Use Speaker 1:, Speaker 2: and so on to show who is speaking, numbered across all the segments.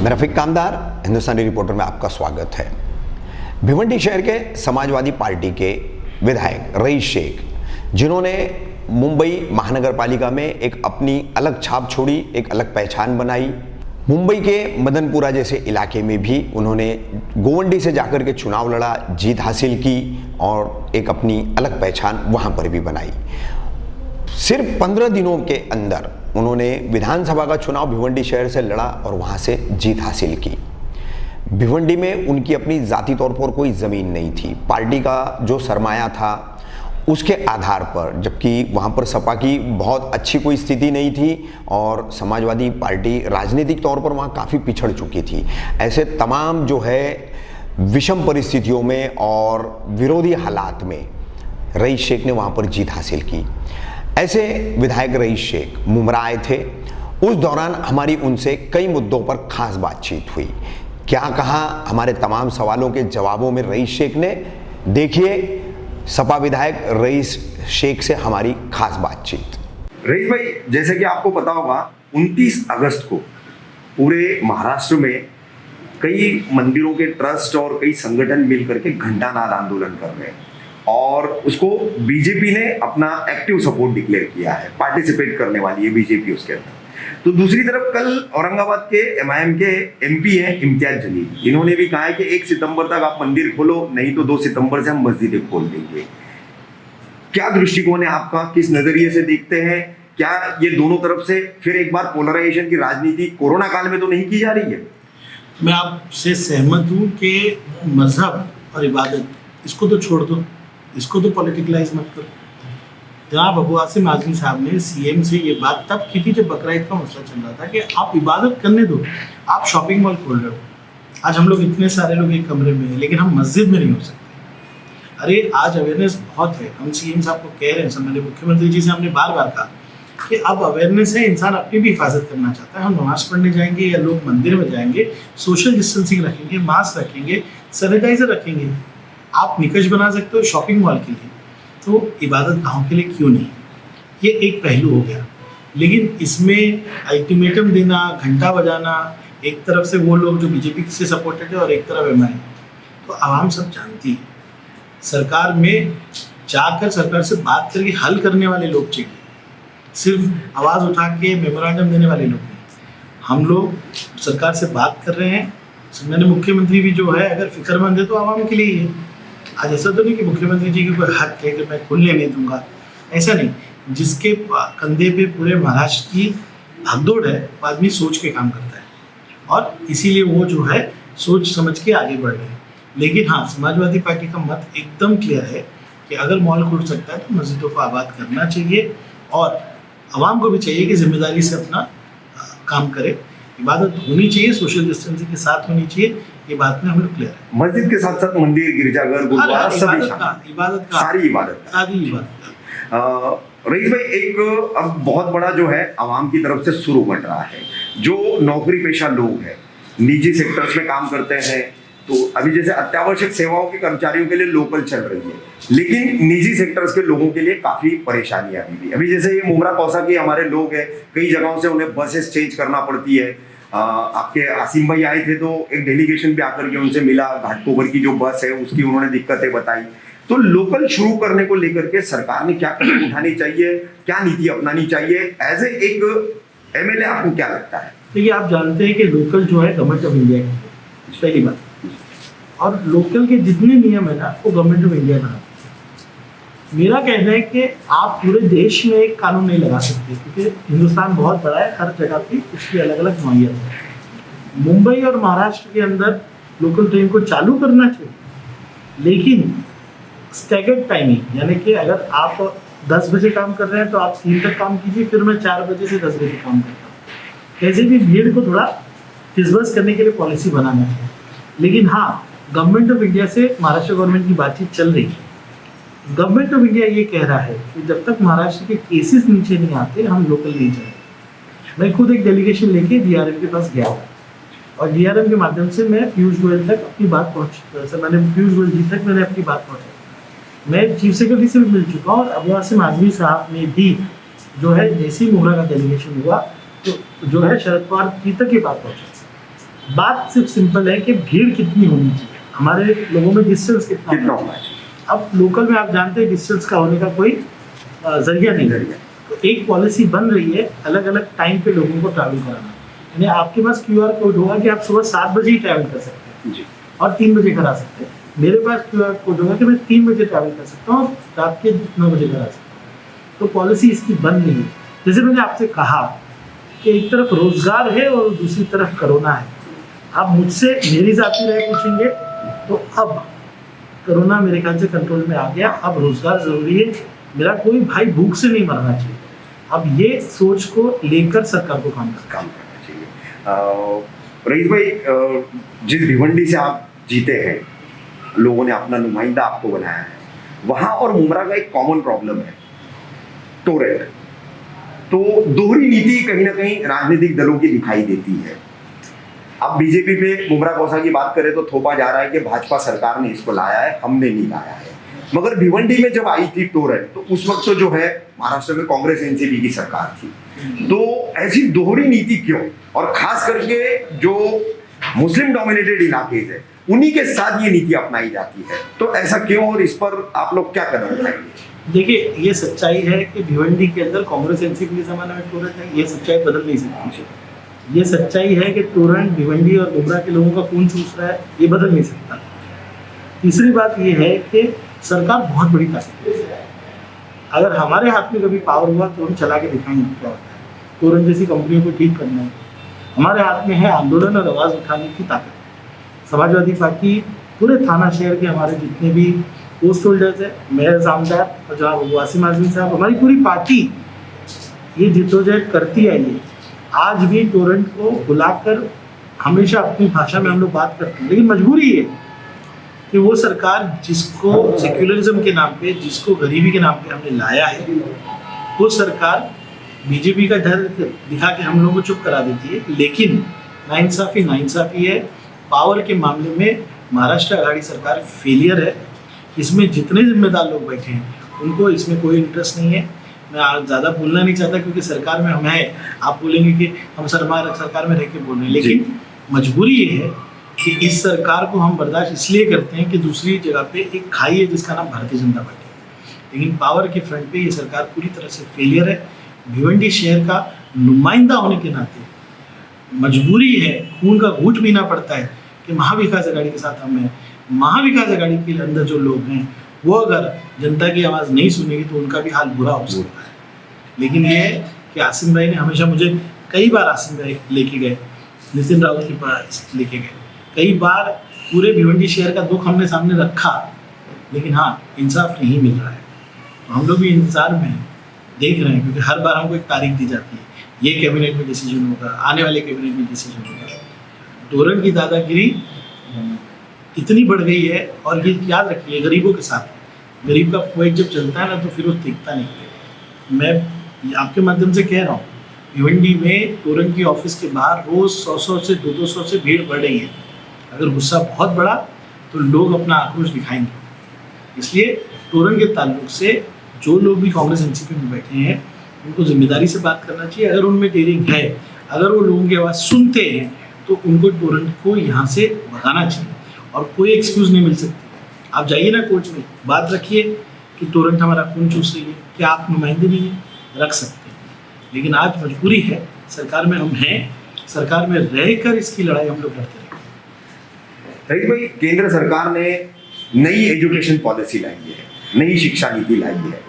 Speaker 1: मैं रफीक कामदार, हिंदुस्तानी रिपोर्टर में आपका स्वागत है। भिवंडी शहर के समाजवादी पार्टी के विधायक रईस शेख, जिन्होंने मुंबई महानगर पालिका में एक अपनी अलग छाप छोड़ी, एक अलग पहचान बनाई। मुंबई के मदनपुरा जैसे इलाके में भी उन्होंने गोवंडी से जाकर के चुनाव लड़ा, जीत हासिल की और एक अपनी अलग पहचान वहाँ पर भी बनाई। सिर्फ 15 दिनों के अंदर उन्होंने विधानसभा का चुनाव भिवंडी शहर से लड़ा और वहाँ से जीत हासिल की। भिवंडी में उनकी अपनी जाती तौर पर कोई ज़मीन नहीं थी, पार्टी का जो सरमाया था उसके आधार पर, जबकि वहाँ पर सपा की बहुत अच्छी कोई स्थिति नहीं थी और समाजवादी पार्टी राजनीतिक तौर पर वहाँ काफ़ी पिछड़ चुकी थी। ऐसे तमाम जो है विषम परिस्थितियों में और विरोधी हालात में रईस शेख ने वहाँ पर जीत हासिल की। ऐसे विधायक रईस शेख मुमरा आए थे। उस दौरान हमारी उनसे कई मुद्दों पर खास बातचीत हुई। क्या कहा, हमारे तमाम सवालों के जवाबों में रईस शेख ने, देखिए सपा विधायक रईस शेख से हमारी खास बातचीत।
Speaker 2: रईस भाई, जैसे कि आपको पता होगा 29 अगस्त को पूरे महाराष्ट्र में कई मंदिरों के ट्रस्ट और कई संगठन मिलकर के घंटानाद आंदोलन कर रहे हैं और उसको बीजेपी ने अपना एक्टिव सपोर्ट डिक्लेयर किया है, पार्टिसिपेट करने वाली है बीजेपी उसके अंदर। तो दूसरी तरफ कल औरंगाबाद के एमआईएम के एमपी हैं इम्तियाज जलील, इन्होंने भी कहा है कि 1 सितंबर तक आप मंदिर खोलो, नहीं तो 2 सितंबर से हम मस्जिदें खोल देंगे। क्या दृष्टिकोण है आपका, किस नजरिए से देखते हैं? क्या ये दोनों तरफ से फिर एक बार पोलराइजेशन की राजनीति कोरोना काल में तो नहीं की जा रही है?
Speaker 3: मैं आपसे सहमत हूँ कि मजहब और इबादत इसको तो छोड़ दो, इसको तो पॉलिटिकलाइज मत करो। जनाब अबू आसिम आजमी साहब ने सीएम से ये बात तब की थी जब बकरीद का मसला चल रहा था कि आप इबादत करने दो, आप शॉपिंग मॉल खोल रहे हो। आज हम लोग इतने सारे लोग एक कमरे में हैं, लेकिन हम मस्जिद में नहीं हो सकते। अरे आज अवेयरनेस बहुत है, हम सीएम साहब को कह रहे हैं, हमारे मुख्यमंत्री जी से हमने बार बार कहा कि अब अवेयरनेस है, इंसान अपनी भी हिफाजत करना चाहता है। हम नमाज पढ़ने जाएंगे या लोग मंदिर में जाएंगे, सोशल डिस्टेंसिंग रखेंगे, मास्क रखेंगे, सैनिटाइजर रखेंगे। आप निकश बना सकते हो शॉपिंग मॉल के लिए, तो इबादत गाहों के लिए क्यों नहीं? ये एक पहलू हो गया। लेकिन इसमें अल्टीमेटम देना, घंटा बजाना, एक तरफ से वो लोग जो बीजेपी से सपोर्टेड है और एक तरफ एमआईएम, तो आवाम सब जानती है। सरकार में जाकर सरकार से बात करके हल करने वाले लोग चाहिए, सिर्फ आवाज़ उठा के मेमोरेंडम देने वाले लोग नहीं। हम लोग सरकार से बात कर रहे हैं। मैंने मुख्यमंत्री भी जो है अगर फिक्रमंद है तो आवाम के लिए ही है। आज ऐसा तो नहीं कि मुख्यमंत्री जी की कोई हक है कि मैं खुलने नहीं दूंगा, ऐसा नहीं। जिसके कंधे पे पूरे महाराष्ट्र की भागदौड़ है, आदमी सोच के काम करता है और इसीलिए वो जो है सोच समझ के आगे बढ़ रहे हैं। लेकिन हाँ, समाजवादी पार्टी का मत एकदम क्लियर है कि अगर मॉल खुल सकता है तो मस्जिदों को आबाद करना चाहिए और आवाम को भी चाहिए कि जिम्मेदारी से अपना काम करे। इबादत होनी चाहिए, सोशल डिस्टेंसिंग के साथ होनी चाहिए, ये बात में हम लोग क्लियर है।
Speaker 2: मस्जिद के साथ साथ मंदिर, गिरजाघर, गुरुद्वारा सभी सारी इबादत का। रईस भाई, एक अब बहुत बड़ा जो है आवाम की तरफ से शुरू बन रहा है, जो नौकरी पेशा लोग हैं, निजी सेक्टर्स में काम करते हैं, तो अभी जैसे अत्यावश्यक सेवाओं के कर्मचारियों के लिए लोकल चल रही है, लेकिन निजी सेक्टर्स के लोगों के लिए काफी परेशानी अभी भी। अभी जैसे ये मुमरा कौसा के हमारे लोग हैं, कई जगहों से उन्हें बसेस चेंज करना पड़ती है। आपके आसिम भाई आए थे तो एक डेलीगेशन भी आकर के उनसे मिला, घाटकोपर की जो बस है उसकी उन्होंने दिक्कतें बताई। तो लोकल शुरू करने को लेकर के सरकार ने क्या कदम उठानी चाहिए, क्या नीति अपनानी चाहिए? एज ए एक एमएलए आपको क्या लगता है?
Speaker 3: देखिए, आप जानते हैं कि लोकल जो है गवर्नमेंट ऑफ इंडिया की पहली बात, और लोकल के जितने नियम है ना वो गवर्नमेंट ऑफ इंडिया बनाती है। मेरा कहना है कि आप पूरे देश में एक कानून नहीं लगा सकते, क्योंकि हिंदुस्तान बहुत बड़ा है, हर जगह की उसकी अलग अलग नौइयत है। मुंबई और महाराष्ट्र के अंदर लोकल ट्रेन को चालू करना चाहिए, लेकिन स्टैगर्ड टाइमिंग, यानी कि अगर आप 10 बजे काम कर रहे हैं तो आप 3 तक काम कीजिए, फिर मैं 4 बजे से 10 बजे काम करता हूँ। कैसे भी भीड़ को थोड़ा डिस्पर्स करने के लिए पॉलिसी बनाना है। लेकिन हाँ, गवर्नमेंट ऑफ इंडिया से महाराष्ट्र गवर्नमेंट की बातचीत चल रही है। गवर्नमेंट ऑफ इंडिया ये कह रहा है कि जब तक महाराष्ट्र के केसेस नीचे नहीं आते हम लोकल नहीं जाएंगे। मैं खुद एक डेलीगेशन लेके डीआरएम के पास गया था और डीआरएम के माध्यम से मैं पीयूष गोयल तक अपनी बात मैंने पीयूष गोयल जी तक मैंने अपनी बात पहुँचाई। मैं चीफ सेक्रेटरी से भी मिल चुका हूँ और अबू आसिम आजमी साहब ने भी जो है जैसे ही मुहरा का डेलीगेशन हुआ तो जो है शरद पवार जी तक ये बात पहुँचाई। बात सिर्फ सिंपल है कि भीड़ कितनी होनी चाहिए, हमारे लोगों में डिस्टेंस कितना
Speaker 2: होना चाहिए।
Speaker 3: अब लोकल में आप जानते हैं डिस्टेंस का होने का कोई जरिया नहीं है। तो एक पॉलिसी बन रही है अलग अलग टाइम पे लोगों को ट्रैवल कराना, यानी आपके पास QR कोड होगा कि आप सुबह 7 बजे ही ट्रैवल कर सकते हैं
Speaker 2: जी।
Speaker 3: और 3 बजे करा सकते हैं। मेरे पास QR कोड होगा कि मैं 3 बजे ट्रैवल कर सकता हूँ और रात के 9 बजे करा सकता हूँ। तो पॉलिसी इसकी बन रही है। जैसे मैंने आपसे कहा कि एक तरफ रोजगार है और दूसरी तरफ कोरोना है। आप मुझसे मेरी जाती राय पूछेंगे तो अब कोरोना मेरे ख्याल से कंट्रोल में आ गया, अब रोजगार जरूरी है, मेरा कोई भाई भूख से नहीं मरना चाहिए। अब ये सोच को लेकर सरकार को काम
Speaker 2: करना चाहिए। रईस भाई, जिस भिवंडी से आप जीते हैं, लोगों ने अपना नुमाइंदा आपको बनाया है, वहां और मुमरा का एक कॉमन प्रॉब्लम है, टोरेंट। तो दोहरी नीति कहीं ना कहीं राजनीतिक दलों की दिखाई देती है। अब बीजेपी पे मुमरा कौसा की बात करें तो थोपा जा रहा है कि भाजपा सरकार ने इसको लाया है, हमने नहीं लाया है। मगर भिवंडी में जब आई थी टोरेंट, तो उस वक्त तो जो है महाराष्ट्र में कांग्रेस एनसीपी की सरकार थी। तो ऐसी दोहरी नीति क्यों, और खास करके जो मुस्लिम डोमिनेटेड इलाके हैं उन्हीं के साथ ये नीति अपनाई जाती है, तो ऐसा क्यों, और इस पर आप लोग क्या कदम उठाएंगे?
Speaker 3: देखिए, ये सच्चाई है कि भिवंडी के अंदर कांग्रेस एनसीपी के जमाने में टोरेंट है, ये सच्चाई बदल नहीं सकती। ये सच्चाई है कि टोरेंट भिवंडी और मुमरा के लोगों का खून चूस रहा है, ये बदल नहीं सकता। तीसरी बात ये है कि सरकार बहुत बड़ी ताकत है। अगर हमारे हाथ में कभी पावर हुआ तो हम चला के दिखाएंगे क्या होता है। टोरेंट जैसी कंपनियों को ठीक करना है, हमारे हाथ में है आंदोलन और आवाज़ उठाने की ताकत। समाजवादी पार्टी पूरे थाना शहर के हमारे जितने भी पोस्ट होल्डर्स है, मेयर जामदार और जनाब वासिम आजमी साहब, हमारी पूरी पार्टी ये जिद्दोजहद करती आई है। आज भी टोरेंट को बुलाकर हमेशा अपनी भाषा में हम लोग बात करते हैं, लेकिन मजबूरी है कि वो सरकार जिसको सेक्युलरिज्म के नाम पे, जिसको गरीबी के नाम पे हमने लाया है, वो सरकार बीजेपी का डर दिखा के हम लोगों को चुप करा देती है। लेकिन नाइंसाफ़ी है। पावर के मामले में महाराष्ट्र आघाड़ी सरकार फेलियर है। इसमें जितने जिम्मेदार लोग बैठे हैं उनको इसमें कोई इंटरेस्ट नहीं है। मैं आज ज़्यादा बोलना नहीं चाहता क्योंकि सरकार में हम हैं। आप बोलेंगे कि हम सरकार में रह के बोल रहे हैं, लेकिन मजबूरी ये है कि इस सरकार को हम बर्दाश्त इसलिए करते हैं कि दूसरी जगह पे एक खाई है जिसका नाम भारतीय जनता पार्टी है, लेकिन पावर के फ्रंट पे ये सरकार पूरी तरह से फेलियर है। भिवंडी शहर का नुमाइंदा होने के नाते मजबूरी है, खून का घूंट पीना पड़ता है कि महाविकास आघाड़ी के साथ हम हैं। महाविकास आघाड़ी के अंदर जो लोग हैं वो अगर जनता की आवाज़ नहीं सुनेगी तो उनका भी हाल बुरा हो सकता है। लेकिन ये है कि आसिम भाई ने हमेशा मुझे कई बार आसिम भाई लेके गए, नितिन रावत के पास लेके गए, कई बार पूरे भिवंडी शहर का दुख हमने सामने रखा, लेकिन हाँ, इंसाफ नहीं मिल रहा है। तो हम लोग भी इंतजार में हैं, देख रहे हैं, क्योंकि हर बार हमको एक तारीख दी जाती है, ये कैबिनेट में डिसीजन होगा, आने वाले कैबिनेट में डिसीजन होगा। टोरेंट की दादागिरी इतनी बढ़ गई है, और ये याद रखिए गरीबों के साथ, गरीब का पोइट जब चलता है ना तो फिर वो टिकता नहीं है। मैं आपके माध्यम से कह रहा हूँ, भिवंडी में टोरेंट की ऑफिस के बाहर रोज़ 100 से 200 से भीड़ बढ़ रही है। अगर गुस्सा बहुत बड़ा तो लोग अपना आक्रोश दिखाएंगे। इसलिए टोरेंट के ताल्लुक से जो लोग भी कांग्रेस एनसीपी में बैठे हैं उनको जिम्मेदारी से बात करना चाहिए। अगर उनमें टेरिंग है, अगर वो लोगों की आवाज़ सुनते हैं तो उनको टोरेंट को यहाँ से भगाना चाहिए, और कोई एक्सक्यूज़ नहीं मिल सकती। आप जाइए ना कोर्ट में, बात रखिए कि टोरेंट हमारा खून चूस रही है, क्या आप नुमाइंदे नहीं हैं, रख सकते हैं। लेकिन आज मजबूरी है, सरकार में हम हैं, सरकार में रहकर इसकी लड़ाई हम लोग लड़ते रहेंगे।
Speaker 2: रईस भाई, केंद्र सरकार ने नई एजुकेशन पॉलिसी लाई है, नई शिक्षा नीति लाई है।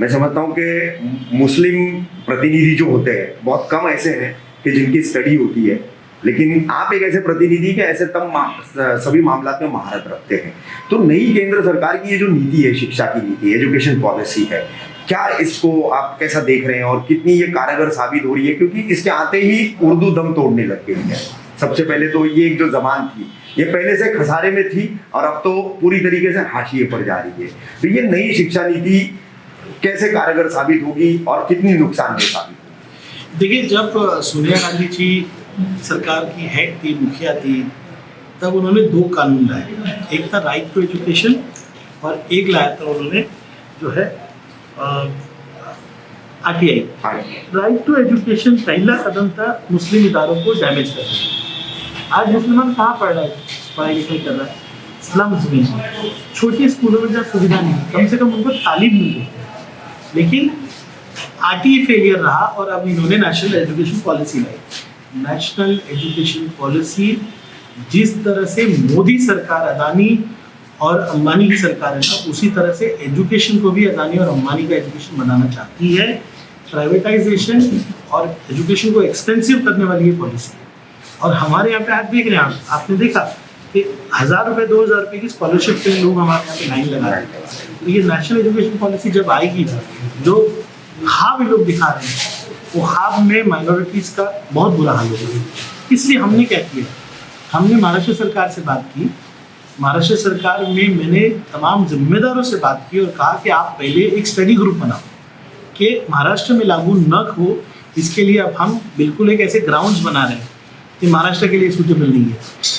Speaker 2: मैं समझता हूँ कि मुस्लिम प्रतिनिधि जो होते हैं बहुत कम ऐसे हैं कि जिनकी स्टडी होती है, लेकिन आप एक ऐसे प्रतिनिधि के ऐसे सभी मामलों में महारत रखते हैं। तो नई केंद्र सरकार की ये जो नीति है, शिक्षा की नीति, एजुकेशन पॉलिसी है, क्या इसको आप कैसा देख रहे हैं और कितनी ये कारगर साबित हो रही है? क्योंकि इसके आते ही उर्दू दम तोड़ने लग गई है। सबसे पहले तो ये एक जो जबान थी, ये पहले से खसारे में थी और अब तो पूरी तरीके से हाशिए पर जा रही है। तो ये नई शिक्षा नीति कैसे कारगर साबित होगी और कितनी नुकसानदेह साबित होगी?
Speaker 3: देखिए, जब सोनिया गांधी जी सरकार की हेड थी, मुखिया थी, तब उन्होंने 2 कानून लाए। एक था राइट टू एजुकेशन और एक लाया था उन्होंने जो है RTI। राइट टू एजुकेशन पहला कदम था मुस्लिम इदारों को डैमेज करना। आज मुसलमान कहाँ पढ़ रहा है, पढ़ाई लिखाई कर रहा है? स्लम्स में, छोटे स्कूलों में जहाँ सुविधा नहीं है, कम से कम उनको तालीम मिल रही है। लेकिन आरटीई फेलियर रहा और अब इन्होंने नेशनल एजुकेशन पॉलिसी लाई। नेशनल एजुकेशन पॉलिसी जिस तरह से मोदी सरकार, अदानी और अंबानी की सरकार है ना, उसी तरह से एजुकेशन को भी अदानी और अंबानी का एजुकेशन बनाना चाहती है। प्राइवेटाइजेशन और एजुकेशन को एक्सपेंसिव करने वाली ये पॉलिसी है। और हमारे यहाँ पे आज देख रहे हैं, आपने देखा कि 1000 रुपये 2000 रुपये की स्कॉलरशिप पे लोग हमारे यहाँ पे लाइन लगा रहे हैं। तो ये नेशनल एजुकेशन पॉलिसी जब आएगी, जो ख्वाब लोग दिखा रहे हैं, वो ख्वाब में माइनॉरिटीज़ का बहुत बुरा हाल होगा। इसलिए हमने क्या किया, हमने महाराष्ट्र सरकार से बात की। महाराष्ट्र सरकार में मैंने तमाम जिम्मेदारों से बात की और कहा कि आप पहले एक स्टडी ग्रुप बनाओ कि महाराष्ट्र में लागू न हो। इसके लिए अब हम बिल्कुल एक ऐसे ग्राउंड्स बना रहे हैं कि महाराष्ट्र के लिए सूटेबल नहीं है।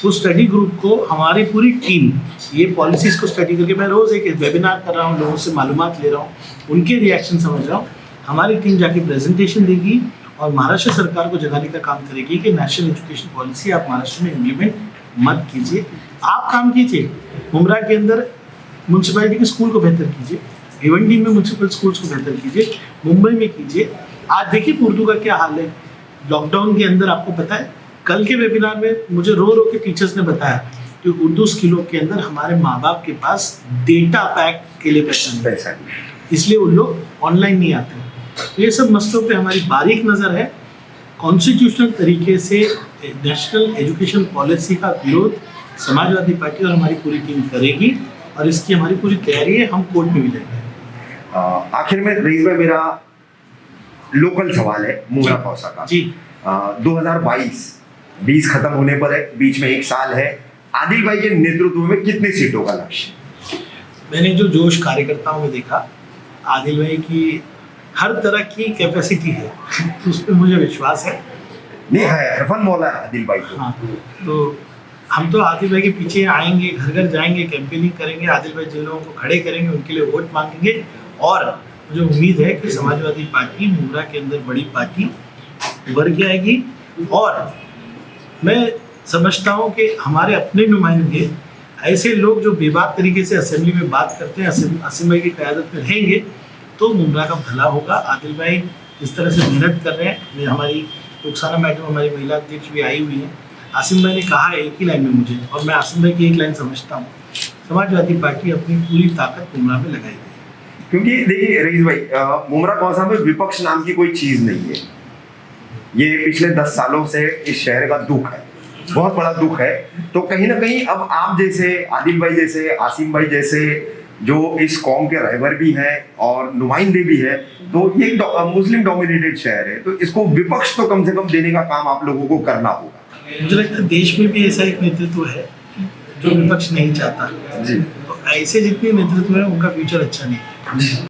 Speaker 3: उस स्टडी ग्रुप को हमारी पूरी टीम ये पॉलिसीज़ को स्टडी करके, मैं रोज़ एक वेबिनार कर रहा हूँ, लोगों से मालूमात ले रहा हूँ, उनके रिएक्शन समझ रहा हूँ। हमारी टीम जाके प्रेजेंटेशन देगी और महाराष्ट्र सरकार को जगाने का काम करेगी कि नेशनल एजुकेशन पॉलिसी आप महाराष्ट्र में इम्प्लीमेंट मत कीजिए। आप काम कीजिए, मुंब्रा के अंदर म्यूनसिपैलिटी के स्कूल को बेहतर कीजिए, भिवंडी में म्यूनसिपल स्कूल्स को बेहतर कीजिए, मुंबई में कीजिए। आज देखिए उर्दू का क्या हाल है। लॉकडाउन के अंदर आपको पता है, कल के वेबिनार में मुझे रो रो के टीचर्स ने बताया कि उर्दू स्कूलों के अंदर हमारे माँ बाप के पास डेटा पैक के लिए पैसा नहीं, इसलिए वो लोग ऑनलाइन नहीं आते। तो ये सब मसलों पे हमारी बारीक नज़र है। कॉन्स्टिट्यूशनल तरीके से नेशनल एजुकेशन पॉलिसी का विरोध समाजवादी पार्टी और हमारी पूरी टीम करेगी और इसकी हमारी पूरी तैयारी है। हम कोर्ट में भी जाएंगे।
Speaker 2: आखिर में रईस भाई, मेरा लोकल सवाल है मुंब्रा कौसा का
Speaker 3: जी।
Speaker 2: 2022 खत्म होने पर है, बीच में 1 साल है। आदिल भाई के नेतृत्व में कितनी सीटों का लक्ष्य?
Speaker 3: मैंने जो जोश कार्यकर्ताओं में देखा, आदिल भाई की हर तरह की कैपेसिटी है, उस पर मुझे विश्वास है।
Speaker 2: नहीं है, हरफन मौला है आदिल भाई को।
Speaker 3: हाँ, तो हम तो आदिल भाई के पीछे आएंगे, घर घर जाएंगे, कैंपेनिंग करेंगे, आदिल भाई जिन लोगों को खड़े करेंगे उनके लिए वोट मांगेंगे। और मुझे उम्मीद है कि समाजवादी पार्टी मुंब्रा के अंदर बड़ी पार्टी उभर के आएगी। और मैं समझता हूँ कि हमारे अपने नुमाइंदे, ऐसे लोग जो बेबाक तरीके से असेंबली में बात करते हैं, असीम भाई की क़यादत में रहेंगे तो मुंब्रा का भला होगा। आदिल भाई इस तरह से मेहनत कर रहे हैं। हमारी रुखसाना मैडम, हमारी महिला अध्यक्ष भी आई हुई हैं। आसिम भाई ने कहा है एक ही लाइन में मुझे, और मैं आसिम भाई की एक लाइन समझता हूँ, समाजवादी पार्टी अपनी पूरी ताकत मुंब्रा में लगाएगी।
Speaker 2: क्योंकि देखिए रईस भाई, मुंब्रा कौसा में विपक्ष नाम की कोई चीज नहीं है। ये पिछले 10 सालों से इस शहर का दुख है, बहुत बड़ा दुख है। तो कहीं ना कहीं अब आप जैसे, आदिल भाई जैसे, आसिम भाई जैसे जो इस कौम के रहबर भी हैं और नुमाइंदे भी हैं, तो ये एक मुस्लिम डोमिनेटेड शहर है, तो इसको विपक्ष तो कम से कम देने का काम आप लोगों को करना होगा।
Speaker 3: मुझे लगता है देश में भी ऐसा एक नेतृत्व है जो विपक्ष नहीं चाहता जी। तो ऐसे जितने नेतृत्व है उनका फ्यूचर अच्छा नहीं है।